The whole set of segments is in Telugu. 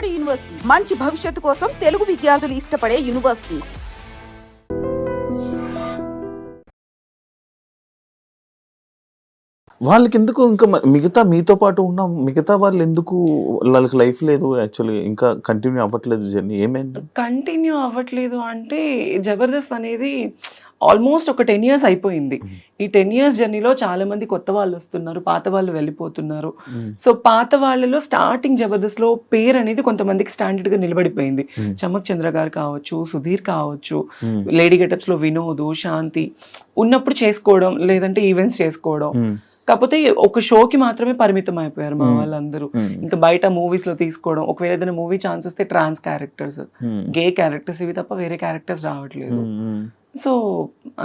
నాడు యూనివర్సిటీ మంచి భవిష్యత్తు కోసం తెలుగు విద్యార్థులు ఇష్టపడే యూనివర్సిటీ. వాళ్ళకి ఎందుకు ఇంకా మిగతా మీతో పాటు ఉన్న మిగతా వాళ్ళు ఎందుకు వాళ్ళకి లైఫ్ లేదు యాక్చువల్లీ ఇంకా కంటిన్యూ అవ్వట్లేదు జర్నీ ఏమైంది? కంటిన్యూ అవ్వట్లేదు అంటే జబర్దస్త్ అనేది ఆల్మోస్ట్ ఒక 10 years అయిపోయింది. ఈ 10 years జర్నీలో చాలా మంది కొత్త వాళ్ళు వస్తున్నారు, పాత వాళ్ళు వెళ్ళిపోతున్నారు. సో పాత వాళ్ళలో స్టార్టింగ్ జబర్దస్త్ లో పేరు అనేది కొంతమందికి స్టాండర్డ్ గా నిలబడిపోయింది. చమక్ చంద్ర గారు కావచ్చు, సుధీర్ కావచ్చు, లేడీ గెటప్స్ లో వినోద్, శాంతి ఉన్నప్పుడు చేసుకోవడం, లేదంటే ఈవెంట్స్ చేసుకోవడం. కాకపోతే ఒక షోకి మాత్రమే పరిమితం అయిపోయారు మా వాళ్ళందరూ. ఇంకా బయట మూవీస్ లో తీసుకోవడం, ఒకవేళ ఏదైనా మూవీ ఛాన్స్ వస్తే ట్రాన్స్ క్యారెక్టర్స్, గే క్యారెక్టర్స్ ఇవి తప్ప వేరే క్యారెక్టర్స్ రావట్లేదు. సో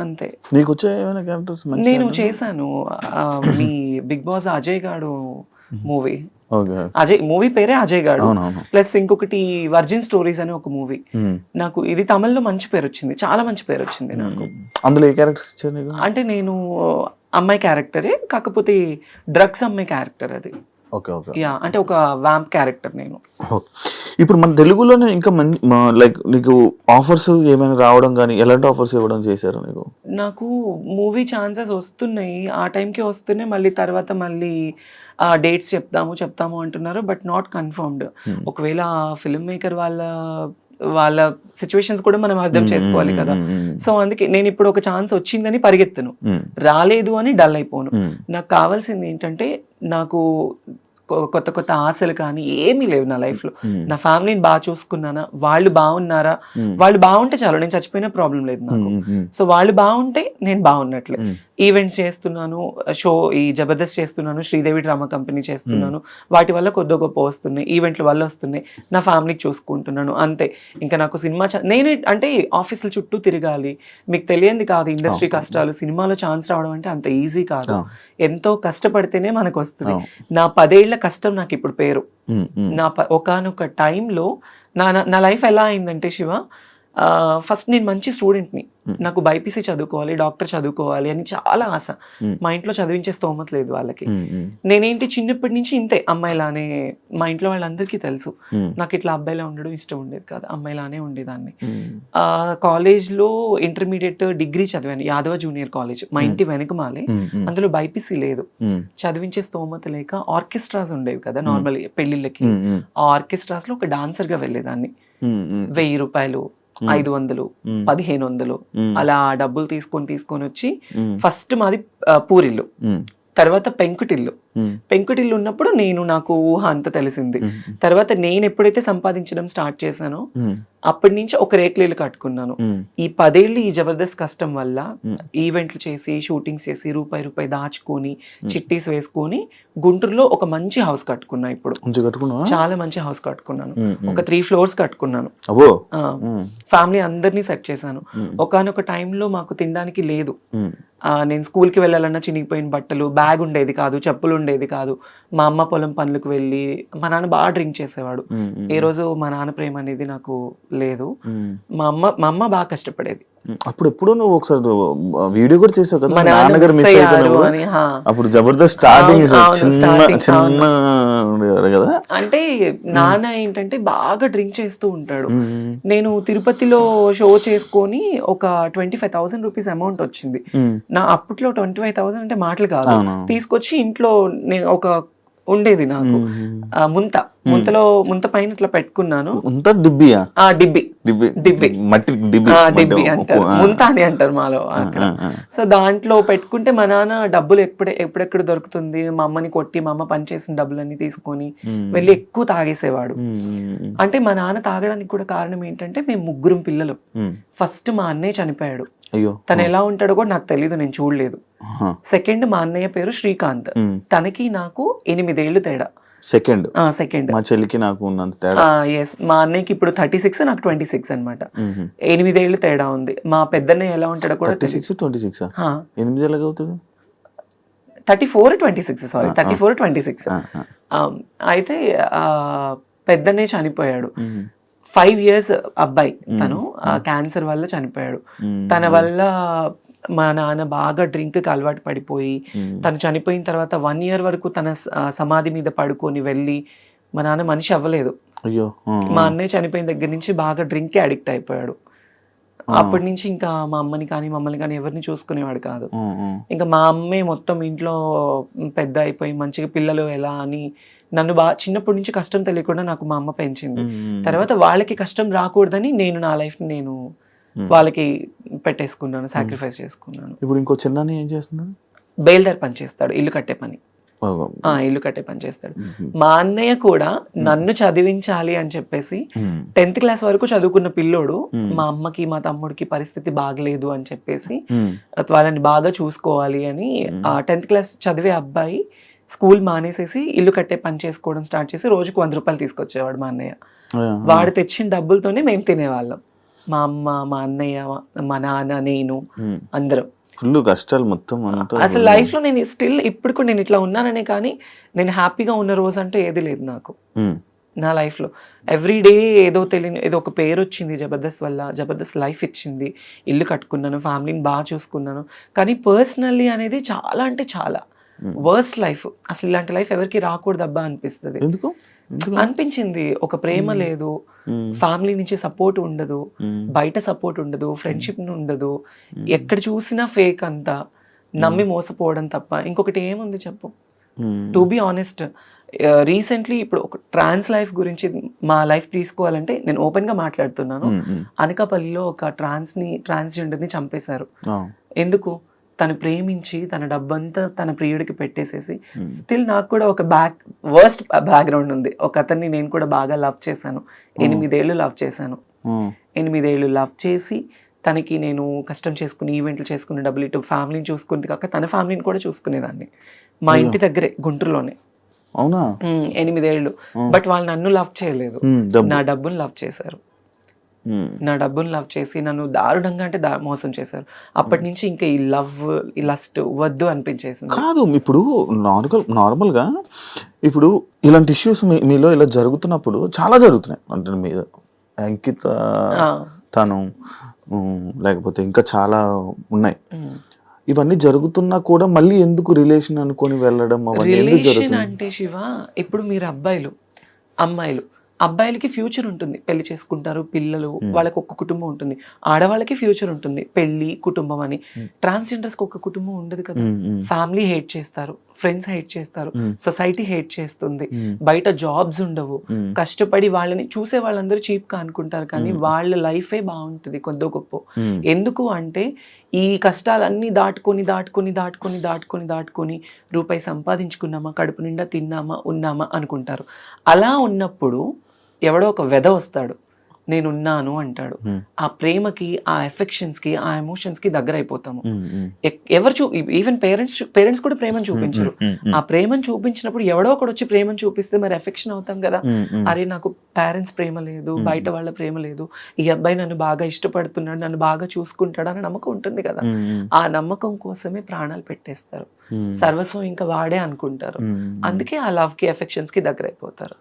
అంతే. నీకు వచ్చే ఏమైనా క్యారెక్టర్స్? నేను చేశాను మీ బిగ్ బాస్ అజయ్ గాడు మూవీ. అజయ్ మూవీ పేరే అజయ్ గాడు, ప్లస్ ఇంకొకటి వర్జిన్ స్టోరీస్ అని ఒక మూవీ. నాకు ఇది తమిళ్లో మంచి పేరు వచ్చింది, చాలా మంచి పేరు వచ్చింది నాకు. అందులో ఏ క్యారెక్టర్స్ ఇచ్చారు? అంటే నేను అమ్మాయి క్యారెక్టరే, కాకపోతే డ్రగ్స్ అమ్మాయి క్యారెక్టర్ అది. యా, అంటే ఒక వ్యాంప్ క్యారెక్టర్ నేను. ఇప్పుడు మన తెలుగులోనే ఇంకా లైక్ నీకు ఆఫర్స్ ఏమైనా రావడం కానీ ఎలాంటి ఆఫర్స్ ఇవ్వడం చేశారు నీకు? నాకు మూవీ ఛాన్సెస్ వస్తున్నాయి, ఆ టైంకి వస్తున్నాయి. మళ్ళీ తర్వాత మళ్ళీ డేట్స్ చెప్తాము అంటున్నారు, బట్ నాట్ కన్ఫర్మ్డ్. ఒకవేళ ఫిల్మ్ మేకర్ వాళ్ళ సిచ్యువేషన్స్ కూడా మనం అర్థం చేసుకోవాలి కదా. సో అందుకే నేను ఇప్పుడు ఒక ఛాన్స్ వచ్చిందని పరిగెత్తను, రాలేదు అని డల్ అయిపోను. నాకు కావాల్సింది ఏంటంటే, నాకు కొత్త కొత్త ఆశలు కానీ ఏమీ లేవు నా లైఫ్ లో. నా ఫ్యామిలీని బాగా చూసుకున్నానా, వాళ్ళు బాగున్నారా, వాళ్ళు బాగుంటే చాలు, నేను చచ్చిపోయినా ప్రాబ్లం లేదు నాకు. సో వాళ్ళు బాగుంటే నేను బాగున్నట్లే. ఈవెంట్స్ చేస్తున్నాను, ఈ జబర్దస్త్ చేస్తున్నాను, శ్రీదేవి డ్రామా కంపెనీ చేస్తున్నాను, వాటి వల్ల కొద్ది గొప్ప వస్తున్నాయి, ఈవెంట్ల వల్ల వస్తున్నాయి, నా ఫ్యామిలీకి చూసుకుంటున్నాను, అంతే. ఇంకా నాకు సినిమా నేనే అంటే ఆఫీసుల చుట్టూ తిరగాలి, మీకు తెలియంది కాదు ఇండస్ట్రీ కష్టాలు. సినిమాలో ఛాన్స్ రావడం అంటే అంత ఈజీ కాదు, ఎంతో కష్టపడితేనే మనకు వస్తుంది. నా 10 ఏళ్ల కష్టం నాకు ఇప్పుడు పేరు. నా ఒకానొక టైంలో నా లైఫ్ ఎలా అయిందంటే శివ, ఫస్ట్ నేను మంచి స్టూడెంట్ని, నాకు బైపీసీ చదువుకోవాలి, డాక్టర్ చదువుకోవాలి అని చాలా ఆశ. మా ఇంట్లో చదివించే స్తోమత లేదు వాళ్ళకి. నేనేంటి చిన్నప్పటి నుంచి ఇంతే, అమ్మాయిలానే. మా ఇంట్లో వాళ్ళందరికీ తెలుసు నాకు ఇట్లా అబ్బాయిలా ఉండడం ఇష్టం ఉండేది కాదు, అమ్మాయిలానే ఉండేదాన్ని. కాలేజ్లో ఇంటర్మీడియట్ డిగ్రీ చదివాను యాదవ జూనియర్ కాలేజ్, మా ఇంటి వెనకమాలే. అందులో బైపీసీ లేదు, చదివించే స్తోమత లేక ఆర్కెస్ట్రాస్ ఉండేవి కదా నార్మల్ పెళ్లిళ్ళకి. ఆ ఆర్కెస్ట్రాస్ లో ఒక డాన్సర్ గా వెళ్ళేదాన్ని. 1000 రూపాయలు, 500, 1500 అలా డబ్బులు తీసుకొని వచ్చి, ఫస్ట్ మాది పూరిల్లు, తర్వాత పెంకుటిల్లు. పెంకుటిల్లు ఉన్నప్పుడు నాకు ఊహ అంత తెలిసింది. తర్వాత నేను ఎప్పుడైతే సంపాదించడం స్టార్ట్ చేశానో అప్పటి నుంచి ఒక రేకులేలు కట్టుకున్నాను. ఈ 10 ఏళ్ళు ఈ జబర్దస్త్ కష్టం వల్ల ఈవెంట్లు చేసి, షూటింగ్స్ చేసి, రూపాయి దాచుకొని, చిట్టీస్ వేసుకొని గుంటూరులో ఒక మంచి హౌస్ కట్టుకున్నా. ఇప్పుడు చాలా మంచి హౌస్ కట్టుకున్నాను, ఒక 3 floors కట్టుకున్నాను. ఫ్యామిలీ అందరినీ సెట్ చేశాను. ఒకానొక టైంలో మాకు తినడానికి లేదు. నేను స్కూల్కి వెళ్ళాలన్నా చినిగిపోయిన బట్టలు, బ్యాగ్ ఉండేది కాదు, చెప్పులు ఉండేది కాదు. మా అమ్మ పొలం పనులకు వెళ్ళి, మా నాన్న బాగా డ్రింక్ చేసేవాడు. ఏ రోజు మా నాన్న ప్రేమ అనేది నాకు లేదు. మా అమ్మ బాగా కష్టపడేది. అప్పుడు ఎప్పుడు నువ్వు ఒకసారి వీడియో కూడా చేసావు కదా, నాన్నగారు మిస్ అయిపోయినారు. అప్పుడు జబర్దస్త్ స్టార్టింగ్ కదా. అంటే నాన్న ఏంటంటే బాగా డ్రింక్ చేస్తూ ఉంటాడు. నేను తిరుపతిలో షో చేసుకొని ఒక 25,000 రూపీస్ అమౌంట్ వచ్చింది. నా అప్పట్లో 25,000 అంటే మాటలు కాదు. తీసుకొచ్చి ఇంట్లో నేను ఒక ఉండేది నాకు ముంత పైన ఇట్లా పెట్టుకున్నాను. డిబ్బి అంటారు, ముంత అని అంటారు మాలో అక్కడ. సో దాంట్లో పెట్టుకుంటే మా నాన్న డబ్బులు ఎప్పుడెక్కడ దొరుకుతుంది, మా అమ్మని కొట్టి, మా అమ్మ పనిచేసిన డబ్బులన్నీ తీసుకొని వెళ్ళి ఎక్కువ తాగేసేవాడు. అంటే మా నాన్న తాగడానికి కూడా కారణం ఏంటంటే, మేము 3 పిల్లలు. ఫస్ట్ మా అన్నయ్య చనిపోయాడు, తను ఎలా ఉంటాడో కూడా నాకు తెలీదు, నేను చూడలేదు. సెకండ్ మా అన్నయ్య పేరు శ్రీకాంత్, తనకి నాకు 8 ఏళ్ళు తేడా. సెకండ్ మా చెల్లికి నాకు ఉన్నంత తేడా. మా అన్నయ్యకి ఇప్పుడు 36, నాకు 26 అనమాట. 8 ఏళ్ళు తేడా ఉంది. మా పెద్దన్నయ్య ఎలా ఉంటాడో కూడా 26 8 ఎలాగవుతుంది? 34-26 సారీ 34-26. అయితే పెద్దన్నయ్య చనిపోయాడు. 5 years అబ్బాయి, తను క్యాన్సర్ వల్ల చనిపోయాడు. తన వల్ల మా నాన్న బాగా డ్రింక్కి అలవాటు పడిపోయి, తను చనిపోయిన తర్వాత 1 year వరకు తన సమాధి మీద పడుకొని వెళ్ళి, మా నాన్న మనిషి అవ్వలేదు. అయ్యో మా అన్నయ్య చనిపోయిన దగ్గర నుంచి బాగా డ్రింక్ కి అడిక్ట్ అయిపోయాడు. అప్పటి నుంచి ఇంకా మా అమ్మని కానీ మమ్మల్ని కానీ ఎవరిని చూసుకునేవాడు కాదు. ఇంకా మా అమ్మే మొత్తం ఇంట్లో పెద్ద అయిపోయి మంచిగా పిల్లలు ఎలా అని నన్ను బాగా చిన్నప్పటి నుంచి కష్టం తెలియకుండా నాకు మా అమ్మ పెంచింది. తర్వాత వాళ్ళకి కష్టం రాకూడదని నేను నా లైఫ్ నేను వాళ్ళకి పెట్టేసుకున్నాను, సాక్రిఫైస్ చేసుకున్నాను. ఇప్పుడు ఇంకో చిన్న ఏం చేస్తున్నాడు? బయలుదేరి పని చేస్తాడు, ఇల్లు కట్టే పని. ఇల్లు కట్టే పని చేస్తాడు. మా అన్నయ్య కూడా నన్ను చదివించాలి అని చెప్పేసి 10th క్లాస్ వరకు చదువుకున్న పిల్లోడు మా అమ్మకి మా తమ్ముడికి పరిస్థితి బాగలేదు అని చెప్పేసి వాళ్ళని బాగా చూసుకోవాలి అని 10th క్లాస్ చదివే అబ్బాయి స్కూల్ మానేసేసి ఇల్లు కట్టే పని చేసుకోవడం స్టార్ట్ చేసి రోజుకు 100 రూపాయలు తీసుకొచ్చేవాడు మా అన్నయ్య. వాడు తెచ్చిన డబ్బులతోనే మేము తినేవాళ్ళం, మా అమ్మ, మా అన్నయ్య, మా నాన్న, నేను, అందరం. ఫుల్ కష్టాలు మొత్తం అసలు లైఫ్ లో నేను స్టిల్ ఇప్పుడు కూడా నేను ఇట్లా ఉన్నాననే కానీ నేను హ్యాపీగా ఉన్న రోజు అంటే ఏది లేదు నాకు నా లైఫ్ లో. ఎవ్రీడే ఏదో తెలియని ఏదో ఒక పేరు వచ్చింది జబర్దస్త్ వల్ల, జబర్దస్త్ లైఫ్ ఇచ్చింది, ఇల్లు కట్టుకున్నాను, ఫ్యామిలీని బాగా చూసుకున్నాను. కానీ పర్సనల్లీ అనేది చాలా అంటే చాలా వర్స్ట్ లైఫ్. అసలు ఇలాంటి లైఫ్ ఎవరికి రాకూడదు అబ్బా అనిపిస్తుంది. అనిపించింది. ఒక ప్రేమ లేదు, ఫ్యామిలీ నుంచి సపోర్ట్ ఉండదు, బయట సపోర్ట్ ఉండదు, ఫ్రెండ్షిప్ ఉండదు, ఎక్కడ చూసినా ఫేక్ అంతా, నమ్మి మోసపోవడం తప్ప ఇంకొకటి ఏముంది చెప్పు. టు బి ఆనెస్ట్, రీసెంట్లీ ఇప్పుడు ఒక ట్రాన్స్ లైఫ్ గురించి మా లైఫ్ తీసుకోవాలంటే నేను ఓపెన్ గా మాట్లాడుతున్నాను. అనకాపల్లిలో ఒక ట్రాన్స్జెండర్ ని చంపేశారు. ఎందుకు? తను ప్రేమించి తన డబ్బంతా తన ప్రియుడికి పెట్టేసేసి. స్టిల్ నాకు కూడా ఒక వర్స్ట్ బ్యాక్గ్రౌండ్ ఉంది. ఒక అతన్ని నేను కూడా బాగా లవ్ చేశాను, 8 ఏళ్ళు లవ్ చేశాను. 8 ఏళ్ళు లవ్ చేసి తనకి నేను కష్టం చేసుకుని ఈవెంట్లు చేసుకుని డబ్బులు ఇటు ఫ్యామిలీని చూసుకుంది కాక తన ఫ్యామిలీని కూడా చూసుకునేదాన్ని. మా ఇంటి దగ్గరే గుంటూరులోనే. అవునా? 8 ఏళ్ళు. బట్ వాళ్ళు నన్ను లవ్ చేయలేదు, నా డబ్బును లవ్ చేశారు. నా డబ్బును లవ్ చేసి నన్ను దారుణంగా అంటే మోసం చేశారు. అప్పటి నుంచి ఇంకా ఈ లవ్, ఈ లస్ట్ వద్దు అనిపించేసింది. కాదు, ఇప్పుడు నార్మల్ గా ఇప్పుడు ఇలాంటి ఇష్యూస్ మీలో ఇలా జరుగుతున్నప్పుడు చాలా జరుగుతున్నాయి అంటే మీద అంకిత తను లేకపోతే ఇంకా చాలా ఉన్నాయి. ఇవన్నీ జరుగుతున్నా కూడా మళ్ళీ ఎందుకు రిలేషన్ అనుకొని వెళ్ళడం? రిలేషన్ అంటే శివ, ఇప్పుడు మీరు అబ్బాయిలు అమ్మాయిలు, అబ్బాయిలకి ఫ్యూచర్ ఉంటుంది, పెళ్లి చేసుకుంటారు, పిల్లలు, వాళ్ళకి ఒక కుటుంబం ఉంటుంది. ఆడవాళ్ళకి ఫ్యూచర్ ఉంటుంది, పెళ్లి, కుటుంబం అని. ట్రాన్స్జెండర్స్ కి ఒక కుటుంబం ఉండదు కదా. ఫ్యామిలీ హేట్ చేస్తారు, ఫ్రెండ్స్ హేట్ చేస్తారు, సొసైటీ హేట్ చేస్తుంది, బయట జాబ్స్ ఉండవు, కష్టపడి వాళ్ళని చూసే వాళ్ళందరూ చీప్ గా అనుకుంటారు కానీ వాళ్ళ లైఫే బాగుంటుంది కొద్దో గొప్ప. ఎందుకు అంటే ఈ కష్టాలన్నీ దాటుకొని రూపాయి సంపాదించుకున్నామా, కడుపు నిండా తిన్నామా, ఉన్నామా అనుకుంటారు. అలా ఉన్నప్పుడు ఎవడో ఒక వెధ వస్తాడు, నేనున్నాను అంటాడు. ఆ ప్రేమకి, ఆ ఎఫెక్షన్స్ కి, ఆ ఎమోషన్స్ కి దగ్గర అయిపోతాము. ఈవెన్ పేరెంట్స్ కూడా ప్రేమను చూపించరు. ఆ ప్రేమను చూపించినప్పుడు ఎవడో ఒకడు వచ్చి ప్రేమను చూపిస్తే మరి ఎఫెక్షన్ అవుతాం కదా. అరే నాకు పేరెంట్స్ ప్రేమ లేదు, బయట వాళ్ళ ప్రేమ లేదు, ఈ అబ్బాయి నన్ను బాగా ఇష్టపడుతున్నాడు, నన్ను బాగా చూసుకుంటాడు అనే నమ్మకం ఉంటుంది కదా. ఆ నమ్మకం కోసమే ప్రాణాలు పెట్టేస్తారు, సర్వస్వం ఇంకా వాడే అనుకుంటారు. అందుకే ఆ లవ్ కి, ఎఫెక్షన్స్ కి దగ్గర అయిపోతారు.